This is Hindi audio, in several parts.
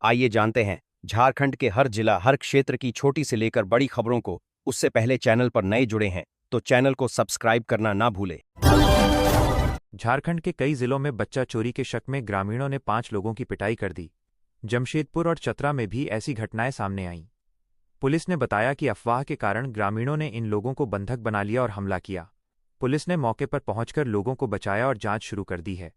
आइए जानते हैं झारखंड के हर जिला हर क्षेत्र की छोटी से लेकर बड़ी खबरों को। उससे पहले चैनल पर नए जुड़े हैं तो चैनल को सब्सक्राइब करना ना भूले। झारखंड के कई जिलों में बच्चा चोरी के शक में ग्रामीणों ने 5 लोगों की पिटाई कर दी। जमशेदपुर और चतरा में भी ऐसी घटनाएं सामने आईं। पुलिस ने बताया कि अफवाह के कारण ग्रामीणों ने इन लोगों को बंधक बना लिया और हमला किया। पुलिस ने मौके पर पहुंचकर लोगों को बचाया और जांच शुरू कर दी है।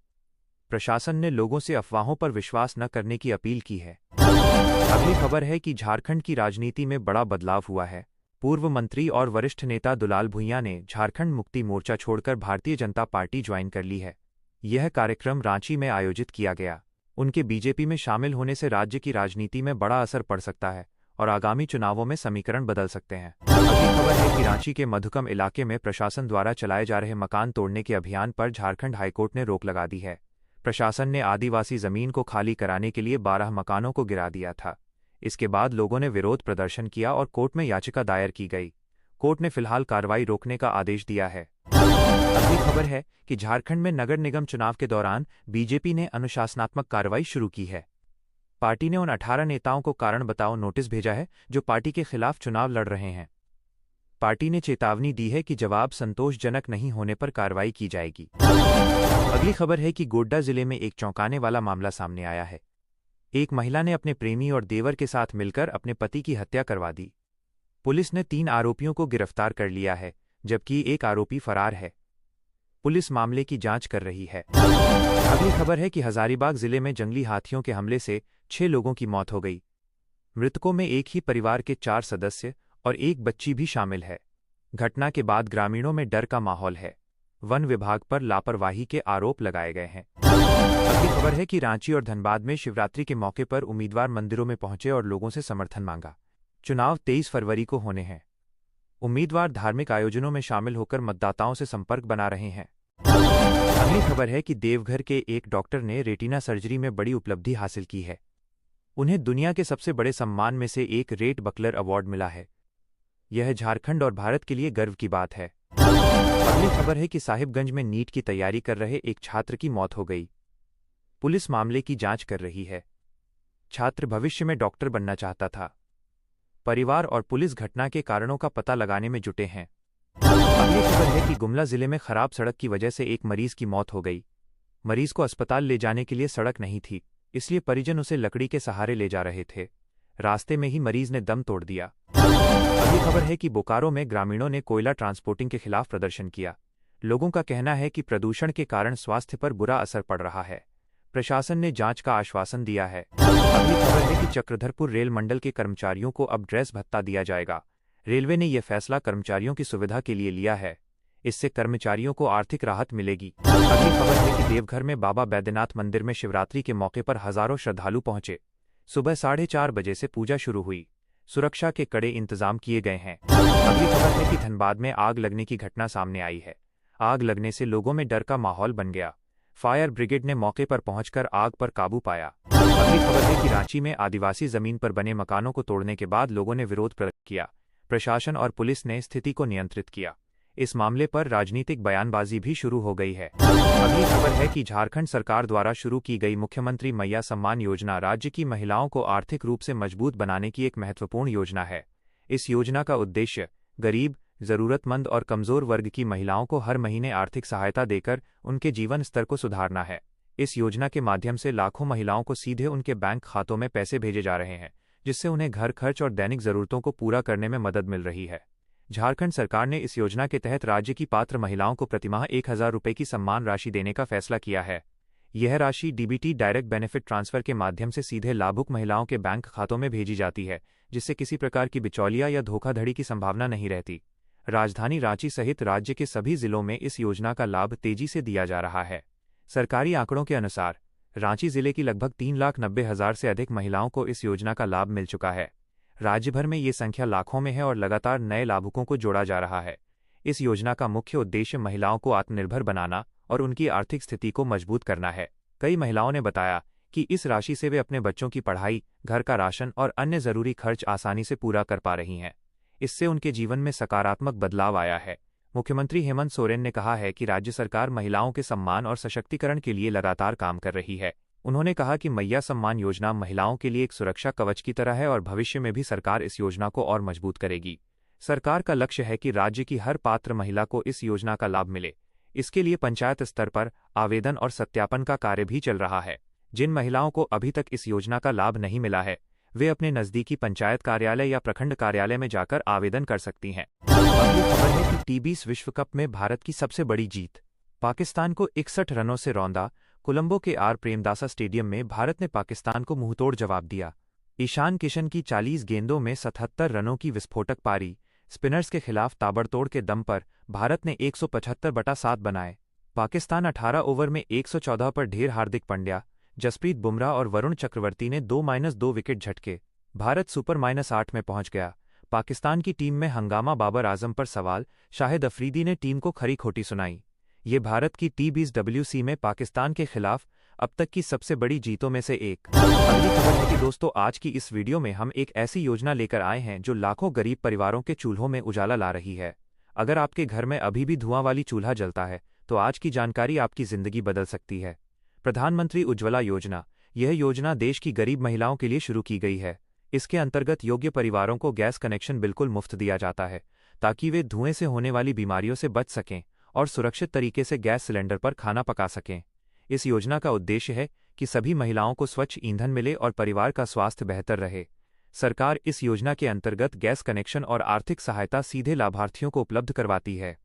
प्रशासन ने लोगों से अफवाहों पर विश्वास न करने की अपील की है। अगली खबर है कि झारखंड की राजनीति में बड़ा बदलाव हुआ है। पूर्व मंत्री और वरिष्ठ नेता दुलाल भुइयां ने झारखंड मुक्ति मोर्चा छोड़कर भारतीय जनता पार्टी ज्वाइन कर ली है। यह कार्यक्रम रांची में आयोजित किया गया। उनके बीजेपी में शामिल होने से राज्य की राजनीति में बड़ा असर पड़ सकता है और आगामी चुनावों में समीकरण बदल सकते हैं। अगली खबर है कि रांची के मधुकम इलाके में प्रशासन द्वारा चलाए जा रहे मकान तोड़ने के अभियान पर झारखंड हाईकोर्ट ने रोक लगा दी है। प्रशासन ने आदिवासी जमीन को खाली कराने के लिए 12 मकानों को गिरा दिया था। इसके बाद लोगों ने विरोध प्रदर्शन किया और कोर्ट में याचिका दायर की गई। कोर्ट ने फिलहाल कार्रवाई रोकने का आदेश दिया है। अगली खबर है कि झारखंड में नगर निगम चुनाव के दौरान बीजेपी ने अनुशासनात्मक कार्रवाई शुरू की है। पार्टी ने उन 18 नेताओं को कारण बताओ नोटिस भेजा है जो पार्टी के खिलाफ चुनाव लड़ रहे हैं। पार्टी ने चेतावनी दी है कि जवाब संतोषजनक नहीं होने पर कार्रवाई की जाएगी। अगली खबर है कि गोड्डा जिले में एक चौंकाने वाला मामला सामने आया है। एक महिला ने अपने प्रेमी और देवर के साथ मिलकर अपने पति की हत्या करवा दी। पुलिस ने 3 आरोपियों को गिरफ्तार कर लिया है, जबकि एक आरोपी फरार है। पुलिस मामले की जांच कर रही है। अगली खबर है कि हजारीबाग जिले में जंगली हाथियों के हमले से 6 लोगों की मौत हो गई। मृतकों में एक ही परिवार के 4 सदस्य और एक बच्ची भी शामिल है। घटना के बाद ग्रामीणों में डर का माहौल है। वन विभाग पर लापरवाही के आरोप लगाए गए हैं। अगली खबर है कि रांची और धनबाद में शिवरात्रि के मौके पर उम्मीदवार मंदिरों में पहुंचे और लोगों से समर्थन मांगा। चुनाव 23 फरवरी को होने हैं। उम्मीदवार धार्मिक आयोजनों में शामिल होकर मतदाताओं से संपर्क बना रहे हैं। अगली खबर है कि देवघर के एक डॉक्टर ने रेटिना सर्जरी में बड़ी उपलब्धि हासिल की है। उन्हें दुनिया के सबसे बड़े सम्मान में से एक रेट बकलर अवार्ड मिला है। यह झारखंड और भारत के लिए गर्व की बात है। अगली खबर है कि साहिबगंज में नीट की तैयारी कर रहे एक छात्र की मौत हो गई। पुलिस मामले की जांच कर रही है। छात्र भविष्य में डॉक्टर बनना चाहता था। परिवार और पुलिस घटना के कारणों का पता लगाने में जुटे हैं। अगली खबर है कि गुमला जिले में खराब सड़क की वजह से एक मरीज की मौत हो गई। मरीज को अस्पताल ले जाने के लिए सड़क नहीं थी, इसलिए परिजन उसे लकड़ी के सहारे ले जा रहे थे। रास्ते में ही मरीज ने दम तोड़ दिया। अगली खबर है कि बोकारो में ग्रामीणों ने कोयला ट्रांसपोर्टिंग के खिलाफ प्रदर्शन किया। लोगों का कहना है कि प्रदूषण के कारण स्वास्थ्य पर बुरा असर पड़ रहा है। प्रशासन ने जांच का आश्वासन दिया है। अगली खबर है कि चक्रधरपुर रेल मंडल के कर्मचारियों को अब ड्रेस भत्ता दिया जाएगा। रेलवे ने यह फैसला कर्मचारियों की सुविधा के लिए लिया है। इससे कर्मचारियों को आर्थिक राहत मिलेगी। अगली खबर है कि देवघर में बाबा बैद्यनाथ मंदिर में शिवरात्रि के मौके पर हजारों श्रद्धालु पहुंचे। सुबह 4:30 बजे से पूजा शुरू हुई। सुरक्षा के कड़े इंतजाम किए गए हैं। अगली खबर है कि धनबाद में आग लगने की घटना सामने आई है। आग लगने से लोगों में डर का माहौल बन गया। फायर ब्रिगेड ने मौके पर पहुंचकर आग पर काबू पाया। अगली खबर है कि रांची में आदिवासी जमीन पर बने मकानों को तोड़ने के बाद लोगों ने विरोध प्रकट किया। प्रशासन और पुलिस ने स्थिति को नियंत्रित किया। इस मामले पर राजनीतिक बयानबाजी भी शुरू हो गई है। अगली खबर है कि झारखंड सरकार द्वारा शुरू की गई मुख्यमंत्री मैया सम्मान योजना राज्य की महिलाओं को आर्थिक रूप से मजबूत बनाने की एक महत्वपूर्ण योजना है। इस योजना का उद्देश्य गरीब, जरूरतमंद और कमजोर वर्ग की महिलाओं को हर महीने आर्थिक सहायता देकर उनके जीवन स्तर को सुधारना है। इस योजना के माध्यम से लाखों महिलाओं को सीधे उनके बैंक खातों में पैसे भेजे जा रहे हैं, जिससे उन्हें घर खर्च और दैनिक जरूरतों को पूरा करने में मदद मिल रही है। झारखंड सरकार ने इस योजना के तहत राज्य की पात्र महिलाओं को प्रतिमाह 1000 रुपये की सम्मान राशि देने का फैसला किया है। यह राशि डीबीटी डायरेक्ट बेनिफिट ट्रांसफर के माध्यम से सीधे लाभुक महिलाओं के बैंक खातों में भेजी जाती है, जिससे किसी प्रकार की बिचौलिया या धोखाधड़ी की संभावना नहीं रहती। राजधानी रांची सहित राज्य के सभी जिलों में इस योजना का लाभ तेजी से दिया जा रहा है। सरकारी आंकड़ों के अनुसार रांची जिले की लगभग 3,90,000 से अधिक महिलाओं को इस योजना का लाभ मिल चुका है। राज्य भर में ये संख्या लाखों में है और लगातार नए लाभुकों को जोड़ा जा रहा है। इस योजना का मुख्य उद्देश्य महिलाओं को आत्मनिर्भर बनाना और उनकी आर्थिक स्थिति को मजबूत करना है। कई महिलाओं ने बताया कि इस राशि से वे अपने बच्चों की पढ़ाई, घर का राशन और अन्य जरूरी खर्च आसानी से पूरा कर पा रही हैं। इससे उनके जीवन में सकारात्मक बदलाव आया है। मुख्यमंत्री हेमंत सोरेन ने कहा है कि राज्य सरकार महिलाओं के सम्मान और सशक्तिकरण के लिए लगातार काम कर रही है। उन्होंने कहा कि मैया सम्मान योजना महिलाओं के लिए एक सुरक्षा कवच की तरह है और भविष्य में भी सरकार इस योजना को और मजबूत करेगी। सरकार का लक्ष्य है कि राज्य की हर पात्र महिला को इस योजना का लाभ मिले। इसके लिए पंचायत स्तर पर आवेदन और सत्यापन का कार्य भी चल रहा है। जिन महिलाओं को अभी तक इस योजना का लाभ नहीं मिला है, वे अपने नज़दीकी पंचायत कार्यालय या प्रखंड कार्यालय में जाकर आवेदन कर सकती हैं। अगली खबर है कि टी20 विश्व कप में भारत की सबसे बड़ी जीत। पाकिस्तान को 61 रनों से रौंदा। कोलंबो के आर प्रेमदासा स्टेडियम में भारत ने पाकिस्तान को मुंहतोड़ जवाब दिया। ईशान किशन की 40 गेंदों में 77 रनों की विस्फोटक पारी। स्पिनर्स के खिलाफ ताबड़तोड़ के दम पर भारत ने 175/7 बनाए। पाकिस्तान 18 ओवर में 114 पर ढेर। हार्दिक पांड्या, जसप्रीत बुमराह और वरुण चक्रवर्ती ने 2-2 विकेट झटके। भारत सुपर -8 में पहुंच गया। पाकिस्तान की टीम में हंगामा। बाबर आजम पर सवाल। शाहिद अफरीदी ने टीम को खरी खोटी सुनाई। ये भारत की टी20 में पाकिस्तान के खिलाफ अब तक की सबसे बड़ी जीतों में से एक। अगली खबर है कि दोस्तों, आज की इस वीडियो में हम एक ऐसी योजना लेकर आए हैं जो लाखों गरीब परिवारों के चूल्हों में उजाला ला रही है। अगर आपके घर में अभी भी धुआं वाली चूल्हा जलता है तो आज की जानकारी आपकी जिंदगी बदल सकती है। प्रधानमंत्री उज्ज्वला योजना। यह योजना देश की गरीब महिलाओं के लिए शुरू की गई है। इसके अंतर्गत योग्य परिवारों को गैस कनेक्शन बिल्कुल मुफ्त दिया जाता है ताकि वे धुएं से होने वाली बीमारियों से बच सकें और सुरक्षित तरीके से गैस सिलेंडर पर खाना पका सकें। इस योजना का उद्देश्य है कि सभी महिलाओं को स्वच्छ ईंधन मिले और परिवार का स्वास्थ्य बेहतर रहे। सरकार इस योजना के अंतर्गत गैस कनेक्शन और आर्थिक सहायता सीधे लाभार्थियों को उपलब्ध करवाती है।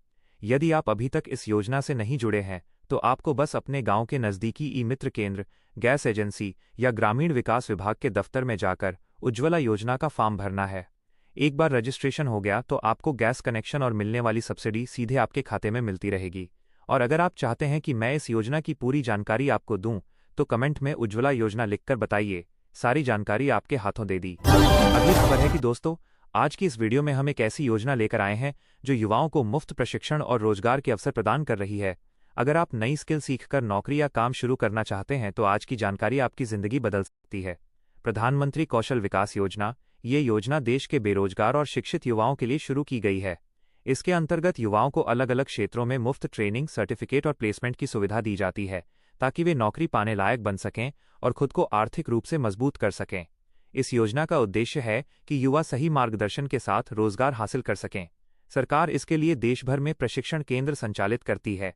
यदि आप अभी तक इस योजना से नहीं जुड़े हैं तो आपको बस अपने गांव के नज़दीकी ई-मित्र केंद्र, गैस एजेंसी या ग्रामीण विकास विभाग के दफ्तर में जाकर उज्ज्वला योजना का फॉर्म भरना है। एक बार रजिस्ट्रेशन हो गया तो आपको गैस कनेक्शन और मिलने वाली सब्सिडी सीधे आपके खाते में मिलती रहेगी। और अगर आप चाहते हैं कि मैं इस योजना की पूरी जानकारी आपको दूं, तो कमेंट में उज्ज्वला योजना लिखकर बताइए। सारी जानकारी आपके हाथों दे दी। अगली खबर है कि दोस्तों, आज की इस वीडियो में हम एक ऐसी योजना लेकर आए हैं जो युवाओं को मुफ्त प्रशिक्षण और रोजगार के अवसर प्रदान कर रही है। अगर आप नई स्किल सीखकर नौकरी या काम शुरू करना चाहते हैं तो आज की जानकारी आपकी जिंदगी बदल सकती है। प्रधानमंत्री कौशल विकास योजना। ये योजना देश के बेरोजगार और शिक्षित युवाओं के लिए शुरू की गई है। इसके अंतर्गत युवाओं को अलग अलग क्षेत्रों में मुफ्त ट्रेनिंग, सर्टिफिकेट और प्लेसमेंट की सुविधा दी जाती है ताकि वे नौकरी पाने लायक बन सकें और खुद को आर्थिक रूप से मजबूत कर सकें। इस योजना का उद्देश्य है कि युवा सही मार्गदर्शन के साथ रोजगार हासिल कर सकें। सरकार इसके लिए देश भर में प्रशिक्षण केंद्र संचालित करती है।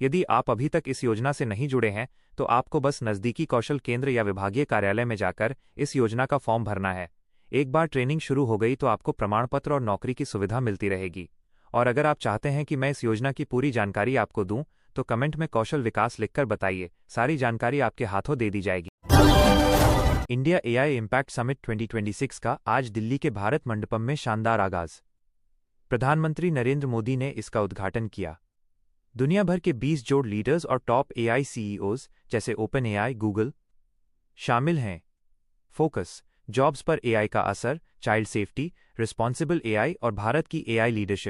यदि आप अभी तक इस योजना से नहीं जुड़े हैं तो आपको बस नज़दीकी कौशल केंद्र या विभागीय कार्यालय में जाकर इस योजना का फॉर्म भरना है। एक बार ट्रेनिंग शुरू हो गई तो आपको प्रमाण पत्र और नौकरी की सुविधा मिलती रहेगी। और अगर आप चाहते हैं कि मैं इस योजना की पूरी जानकारी आपको दूं, तो कमेंट में कौशल विकास लिखकर बताइए। सारी जानकारी आपके हाथों दे दी जाएगी। इंडिया एआई इम्पैक्ट समिट 2026 का आज दिल्ली के भारत मंडपम में शानदार आगाज। प्रधानमंत्री नरेंद्र मोदी ने इसका उद्घाटन किया। दुनिया भर के 20 जोड़ लीडर्स और टॉप एआई सीईओज जैसे ओपन एआई, गूगल शामिल हैं। फोकस: जॉब्स पर एआई का असर, चाइल्ड सेफ्टी, रिस्पॉन्सिबल एआई और भारत की एआई लीडरशिप।